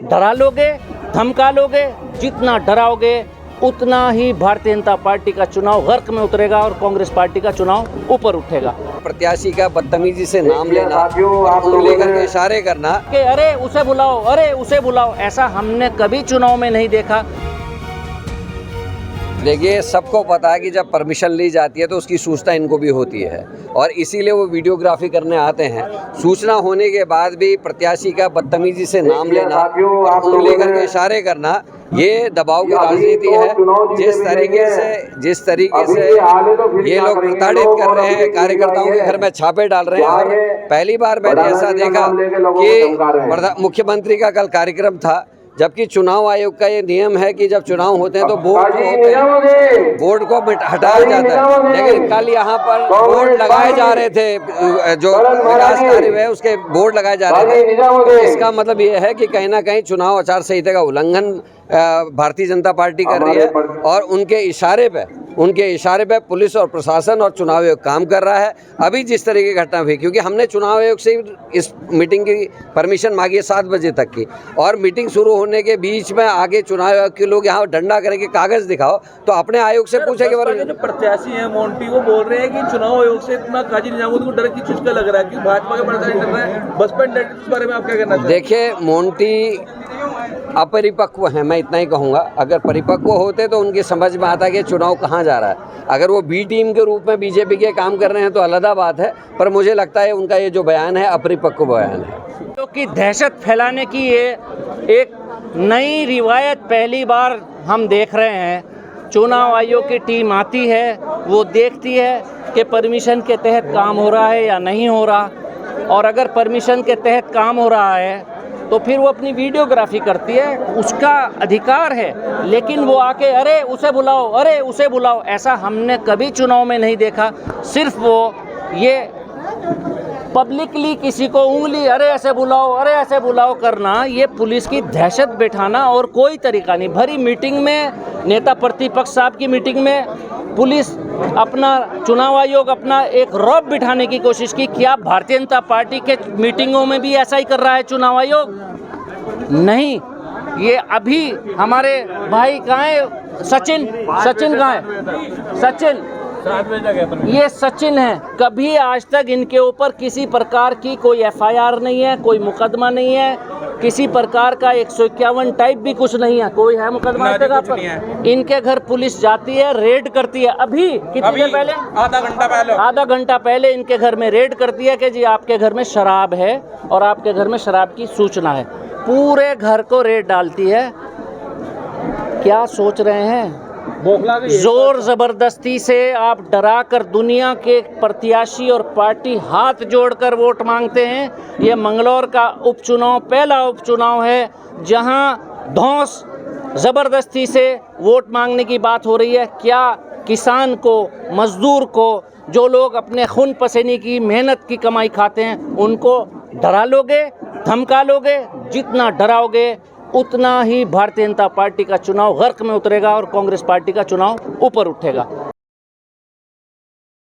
डरा लोगे, धमका लोगे, जितना डराओगे उतना ही भारतीय जनता पार्टी का चुनाव गर्क में उतरेगा और कांग्रेस पार्टी का चुनाव ऊपर उठेगा। प्रत्याशी का बदतमीजी से नाम लेना और उंगली करके इशारे करना कि अरे उसे बुलाओ, अरे उसे बुलाओ, ऐसा हमने कभी चुनाव में नहीं देखा। देखिए, सबको पता है कि जब परमिशन ली जाती है तो उसकी सूचना इनको भी होती है और इसीलिए वो वीडियोग्राफी करने आते हैं। सूचना होने के बाद भी प्रत्याशी का बदतमीजी से नाम लेना और उंगली करके इशारे करना, ये दबाव की राजनीति है। जिस तरीके से ये लोग प्रताड़ित कर रहे हैं, कार्यकर्ताओं के घर में छापे डाल रहे हैं। और पहली बार मैंने ऐसा देखा कि मुख्यमंत्री का कल कार्यक्रम था, जबकि चुनाव आयोग का ये नियम है कि जब चुनाव होते हैं तो बोर्ड को हटाया जाता है, लेकिन कल यहाँ पर बोर्ड लगाए जा रहे थे, जो विकास कार्य है उसके बोर्ड लगाए जा रहे थे। तो इसका मतलब ये है कि कहीं ना कहीं चुनाव आचार संहिता का उल्लंघन भारतीय जनता पार्टी कर रही है और उनके इशारे पे पुलिस और प्रशासन और चुनाव आयोग काम कर रहा है। अभी जिस तरह की घटना हुई, क्योंकि हमने चुनाव आयोग से इस मीटिंग की परमिशन मांगी है 7 बजे तक की, और मीटिंग शुरू होने के बीच में आगे चुनाव आयोग के लोग यहाँ डंडा करेंगे, कागज दिखाओ, तो अपने आयोग से पूछे कि जो प्रत्याशी है मोंटी, वो बोल रहे हैं कि चुनाव आयोग से इतना काजी निजामुद्दीन को डर की चुस्का लग रहा है कि भाजपा का प्रचार कर रहा है, बसपा इस बारे में आप क्या कहना चाहते हैं? देखिए, मोंटी अपरिपक्व है, मैं इतना ही कहूँगा। अगर परिपक्व होते तो उनकी समझ में आता कि चुनाव कहाँ जा रहा है। अगर वो बी टीम के रूप में बीजेपी के काम कर रहे हैं तो अलग बात है, पर मुझे लगता है उनका ये जो बयान है अपरिपक्व बयान है। क्योंकि दहशत फैलाने की ये एक नई रिवायत पहली बार हम देख रहे हैं। चुनाव आयोग की टीम आती है, वो देखती है कि परमिशन के तहत काम हो रहा है या नहीं हो रहा, और अगर परमिशन के तहत काम हो रहा है तो फिर वो अपनी वीडियोग्राफी करती है, उसका अधिकार है। लेकिन वो आके अरे उसे बुलाओ, अरे उसे बुलाओ, ऐसा हमने कभी चुनाव में नहीं देखा। सिर्फ वो ये पब्लिकली किसी को उंगली अरे ऐसे बुलाओ, अरे ऐसे बुलाओ करना, ये पुलिस की दहशत बैठाना और कोई तरीका नहीं। भरी मीटिंग में, नेता प्रतिपक्ष साहब की मीटिंग में पुलिस अपना, चुनाव आयोग अपना एक रौब बिठाने की कोशिश की। क्या भारतीय जनता पार्टी के मीटिंगों में भी ऐसा ही कर रहा है चुनाव आयोग? नहीं। ये अभी हमारे भाई कहाँ है, सचिन कहाँ है? सचिन, ये सचिन है। कभी आज तक इनके ऊपर किसी प्रकार की कोई FIR नहीं है, कोई मुकदमा नहीं है, किसी प्रकार का 151 टाइप भी कुछ नहीं है। कोई है मुकदमा आज तक आप पर? इनके घर पुलिस जाती है, रेड करती है। अभी कितनी देर पहले? आधा घंटा पहले इनके घर में रेड करती है कि जी आपके घर में शराब है और आपके घर में शराब की सूचना है। पूरे घर को रेड डालती है। क्या सोच रहे हैं? जोर जबरदस्ती से आप डरा कर दुनिया के प्रत्याशी और पार्टी हाथ जोड़कर वोट मांगते हैं। ये मंगलौर का उपचुनाव पहला उपचुनाव है जहां धौंस जबरदस्ती से वोट मांगने की बात हो रही है। क्या किसान को, मजदूर को, जो लोग अपने खून पसीने की मेहनत की कमाई खाते हैं, उनको डरा लोगे, धमका लोगे? जितना डराओगे उतना ही भारतीय जनता पार्टी का चुनाव गर्क में उतरेगा और कांग्रेस पार्टी का चुनाव ऊपर उठेगा।